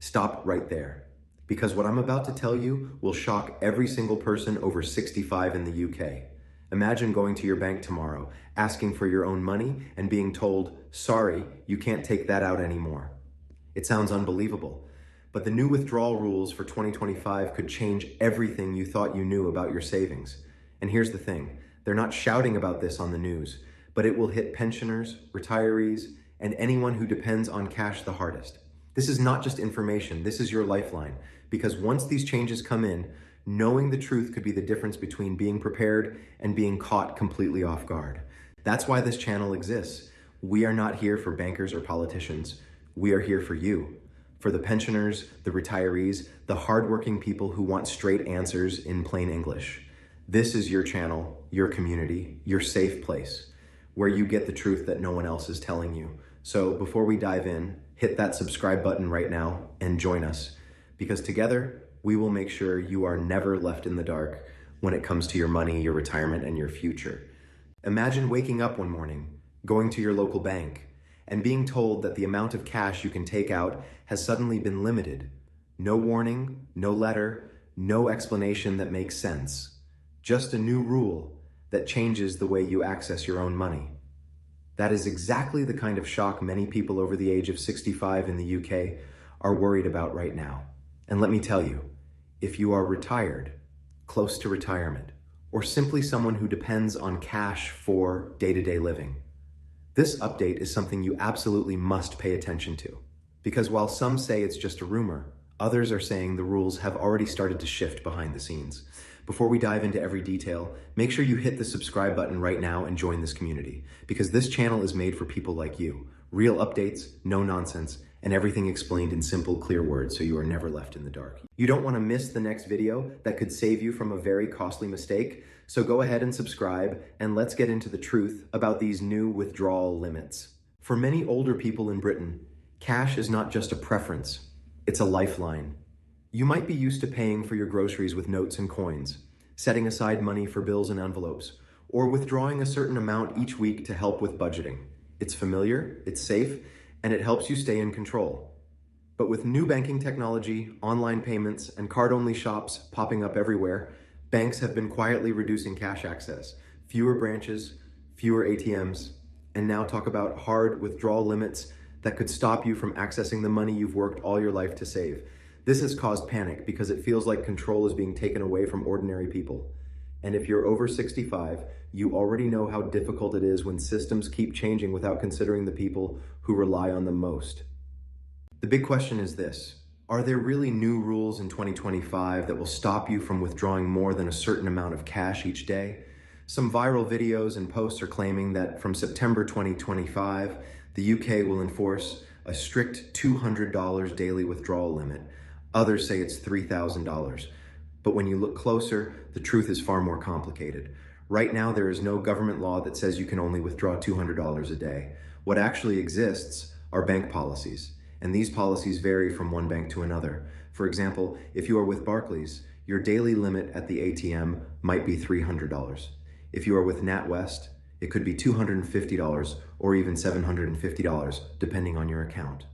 Stop right there. Because what I'm about to tell you will shock every single person over 65 in the UK. Imagine going to your bank tomorrow, asking for your own money, and being told, sorry, you can't take that out anymore. It sounds unbelievable, but the new withdrawal rules for 2025 could change everything you thought you knew about your savings. And here's the thing, they're not shouting about this on the news, but it will hit pensioners, retirees, and anyone who depends on cash the hardest. This is not just information, this is your lifeline, because once these changes come in, knowing the truth could be the difference between being prepared and being caught completely off guard. That's why this channel exists. We are not here for bankers or politicians. We are here for you, for the pensioners, the retirees, the hardworking people who want straight answers in plain English. This is your channel, your community, your safe place, where you get the truth that no one else is telling you. So before we dive in, hit that subscribe button right now and join us, because together we will make sure you are never left in the dark when it comes to your money, your retirement, and your future. Imagine waking up one morning, going to your local bank, and being told that the amount of cash you can take out has suddenly been limited. No warning, no letter, no explanation that makes sense. Just a new rule that changes the way you access your own money. That is exactly the kind of shock many people over the age of 65 in the UK are worried about right now. And let me tell you, if you are retired, close to retirement, or simply someone who depends on cash for day-to-day living, this update is something you absolutely must pay attention to. Because while some say it's just a rumor, others are saying the rules have already started to shift behind the scenes. Before we dive into every detail, make sure you hit the subscribe button right now and join this community, because this channel is made for people like you. Real updates, no nonsense, and everything explained in simple, clear words so you are never left in the dark. You don't want to miss the next video that could save you from a very costly mistake, so go ahead and subscribe, and let's get into the truth about these new withdrawal limits. For many older people in Britain, cash is not just a preference, it's a lifeline. You might be used to paying for your groceries with notes and coins, setting aside money for bills and envelopes, or withdrawing a certain amount each week to help with budgeting. It's familiar, it's safe, and it helps you stay in control. But with new banking technology, online payments, and card-only shops popping up everywhere, banks have been quietly reducing cash access. Fewer branches, fewer ATMs, and now talk about hard withdrawal limits that could stop you from accessing the money you've worked all your life to save. This has caused panic because it feels like control is being taken away from ordinary people. And if you're over 65, you already know how difficult it is when systems keep changing without considering the people who rely on them most. The big question is this: are there really new rules in 2025 that will stop you from withdrawing more than a certain amount of cash each day? Some viral videos and posts are claiming that from September 2025, the UK will enforce a strict $200 daily withdrawal limit. Others say it's $3,000. But when you look closer, the truth is far more complicated. Right now, there is no government law that says you can only withdraw $200 a day. What actually exists are bank policies, and these policies vary from one bank to another. For example, if you are with Barclays, your daily limit at the ATM might be $300. If you are with NatWest, it could be $250 or even $750, depending on your account.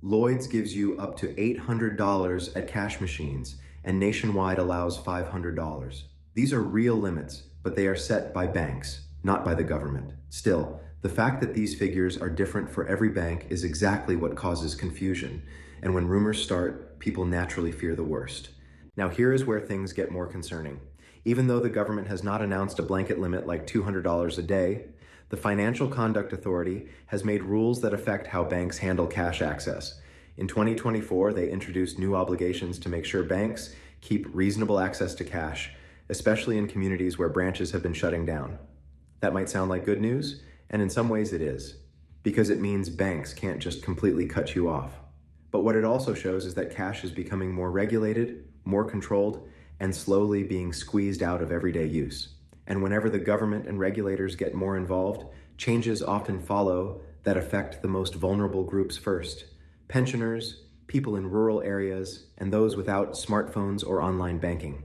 Lloyd's gives you up to $800 at cash machines, and Nationwide allows $500. These are real limits, but they are set by banks, not by the government. Still, the fact that these figures are different for every bank is exactly what causes confusion, and when rumors start, people naturally fear the worst. Now here is where things get more concerning. Even though the government has not announced a blanket limit like $200 a day, the Financial Conduct Authority has made rules that affect how banks handle cash access. In 2024, they introduced new obligations to make sure banks keep reasonable access to cash, especially in communities where branches have been shutting down. That might sound like good news, and in some ways it is, because it means banks can't just completely cut you off. But what it also shows is that cash is becoming more regulated, more controlled, and slowly being squeezed out of everyday use. And whenever the government and regulators get more involved, changes often follow that affect the most vulnerable groups first: pensioners, people in rural areas, and those without smartphones or online banking.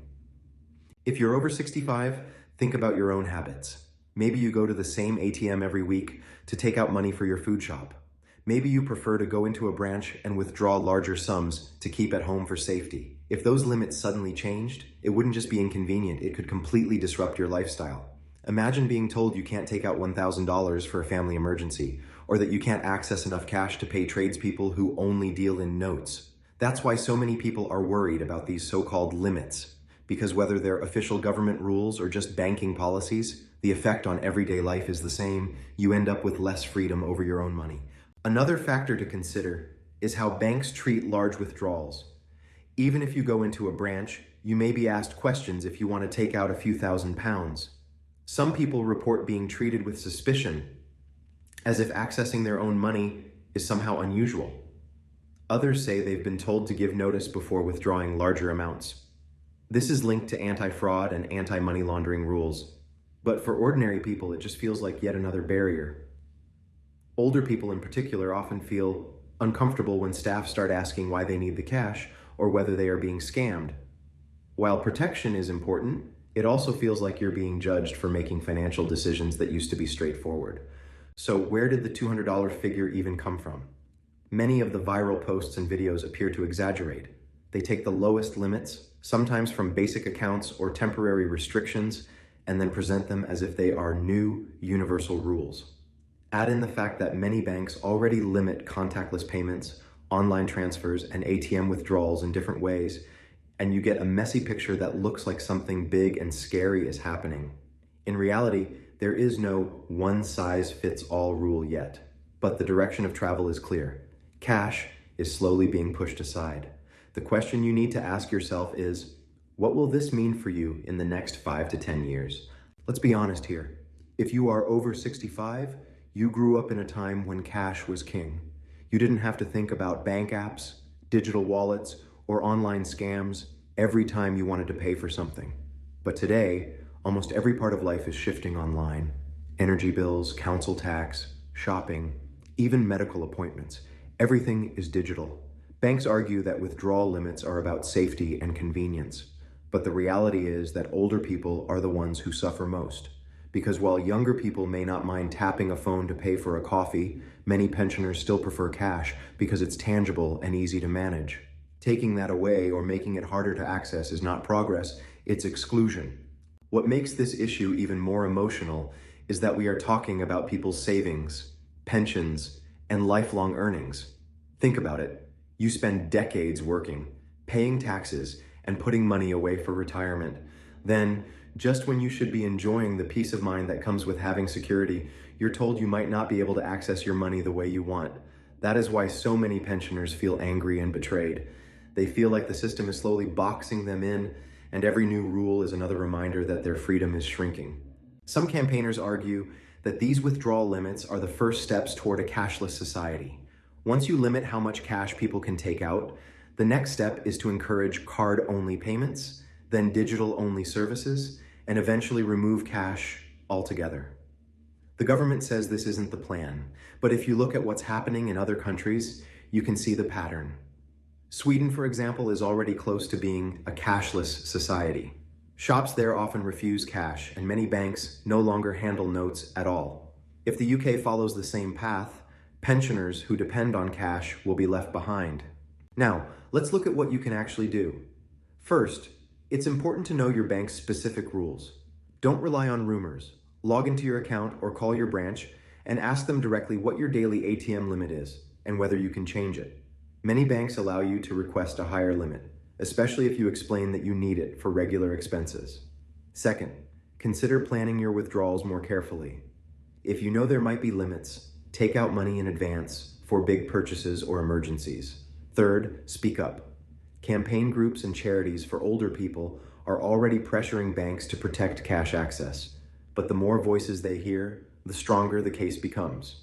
If you're over 65, think about your own habits. Maybe you go to the same ATM every week to take out money for your food shop. Maybe you prefer to go into a branch and withdraw larger sums to keep at home for safety. If those limits suddenly changed, it wouldn't just be inconvenient, it could completely disrupt your lifestyle. Imagine being told you can't take out $1,000 for a family emergency, or that you can't access enough cash to pay tradespeople who only deal in notes. That's why so many people are worried about these so-called limits, because whether they're official government rules or just banking policies, the effect on everyday life is the same. You end up with less freedom over your own money. Another factor to consider is how banks treat large withdrawals. Even if you go into a branch, you may be asked questions if you want to take out a few £1,000s. Some people report being treated with suspicion, as if accessing their own money is somehow unusual. Others say they've been told to give notice before withdrawing larger amounts. This is linked to anti-fraud and anti-money laundering rules, but for ordinary people, it just feels like yet another barrier. Older people in particular often feel uncomfortable when staff start asking why they need the cash or whether they are being scammed. While protection is important, it also feels like you're being judged for making financial decisions that used to be straightforward. So where did the $200 figure even come from? Many of the viral posts and videos appear to exaggerate. They take the lowest limits, sometimes from basic accounts or temporary restrictions, and then present them as if they are new universal rules. Add in the fact that many banks already limit contactless payments, online transfers, and ATM withdrawals in different ways, and you get a messy picture that looks like something big and scary is happening. In reality, there is no one-size-fits-all rule yet, but the direction of travel is clear. Cash is slowly being pushed aside. The question you need to ask yourself is, what will this mean for you in the next 5 to 10 years? Let's be honest here. If you are over 65, you grew up in a time when cash was king. You didn't have to think about bank apps, digital wallets, or online scams every time you wanted to pay for something. But today, almost every part of life is shifting online. Energy bills, council tax, shopping, even medical appointments. Everything is digital. Banks argue that withdrawal limits are about safety and convenience. But the reality is that older people are the ones who suffer most. Because while younger people may not mind tapping a phone to pay for a coffee, many pensioners still prefer cash because it's tangible and easy to manage. Taking that away or making it harder to access is not progress, it's exclusion. What makes this issue even more emotional is that we are talking about people's savings, pensions, and lifelong earnings. Think about it. You spend decades working, paying taxes, and putting money away for retirement. Then, just when you should be enjoying the peace of mind that comes with having security, you're told you might not be able to access your money the way you want. That is why so many pensioners feel angry and betrayed. They feel like the system is slowly boxing them in, and every new rule is another reminder that their freedom is shrinking. Some campaigners argue that these withdrawal limits are the first steps toward a cashless society. Once you limit how much cash people can take out, the next step is to encourage card-only payments, then digital-only services, and eventually remove cash altogether. The government says this isn't the plan, but if you look at what's happening in other countries, you can see the pattern. Sweden, for example, is already close to being a cashless society. Shops there often refuse cash, and many banks no longer handle notes at all. If the UK follows the same path, pensioners who depend on cash will be left behind. Now, let's look at what you can actually do. First, it's important to know your bank's specific rules. Don't rely on rumors. Log into your account or call your branch and ask them directly what your daily ATM limit is and whether you can change it. Many banks allow you to request a higher limit, especially if you explain that you need it for regular expenses. Second, consider planning your withdrawals more carefully. If you know there might be limits, take out money in advance for big purchases or emergencies. Third, speak up. Campaign groups and charities for older people are already pressuring banks to protect cash access, but the more voices they hear, the stronger the case becomes.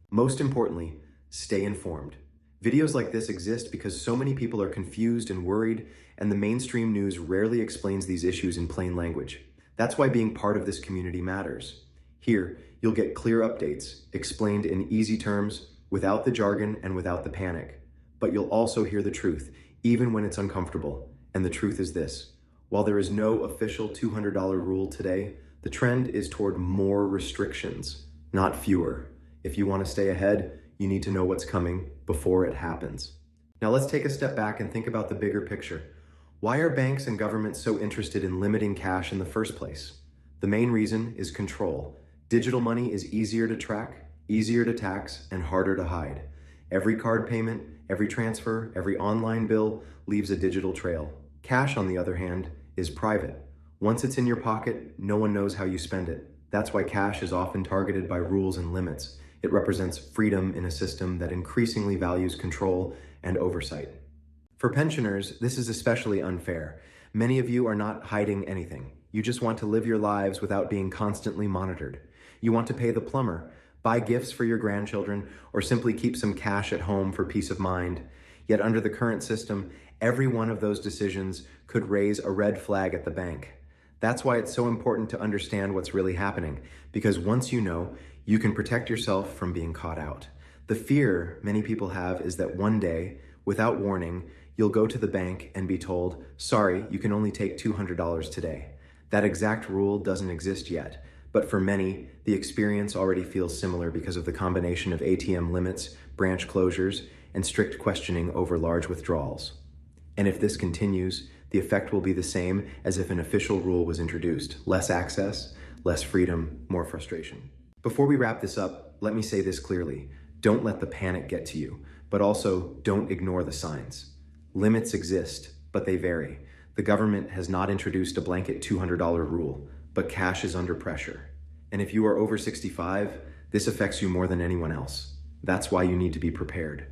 Most importantly, stay informed. Videos like this exist because so many people are confused and worried, and the mainstream news rarely explains these issues in plain language. That's why being part of this community matters. Here, you'll get clear updates, explained in easy terms, without the jargon and without the panic. But you'll also hear the truth, even when it's uncomfortable. And the truth is this: while there is no official $200 rule today, the trend is toward more restrictions, not fewer. If you want to stay ahead, you need to know what's coming before it happens. Now let's take a step back and think about the bigger picture. Why are banks and governments so interested in limiting cash in the first place? The main reason is control. Digital money is easier to track, easier to tax, and harder to hide. Every card payment, every transfer, every online bill leaves a digital trail. Cash, on the other hand, is private. Once it's in your pocket, no one knows how you spend it. That's why cash is often targeted by rules and limits. It represents freedom in a system that increasingly values control and oversight. For pensioners, this is especially unfair. Many of you are not hiding anything. You just want to live your lives without being constantly monitored. You want to pay the plumber, buy gifts for your grandchildren, or simply keep some cash at home for peace of mind. Yet under the current system, every one of those decisions could raise a red flag at the bank. That's why it's so important to understand what's really happening, because once you know, you can protect yourself from being caught out. The fear many people have is that one day, without warning, you'll go to the bank and be told, sorry, you can only take $200 today. That exact rule doesn't exist yet, but for many, the experience already feels similar because of the combination of ATM limits, branch closures, and strict questioning over large withdrawals. And if this continues, the effect will be the same as if an official rule was introduced. Less access, less freedom, more frustration. Before we wrap this up, let me say this clearly. Don't let the panic get to you, but also don't ignore the signs. Limits exist, but they vary. The government has not introduced a blanket $200 rule, but cash is under pressure. And if you are over 65, this affects you more than anyone else. That's why you need to be prepared.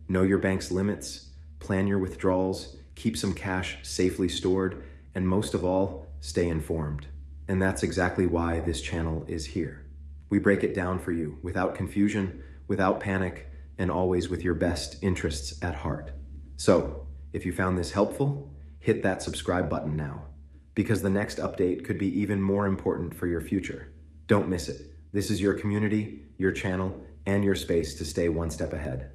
Know your bank's limits, plan your withdrawals, keep some cash safely stored, and most of all, stay informed. And that's exactly why this channel is here. We break it down for you without confusion, without panic, and always with your best interests at heart. So, if you found this helpful, hit that subscribe button now, because the next update could be even more important for your future. Don't miss it. This is your community, your channel, and your space to stay one step ahead.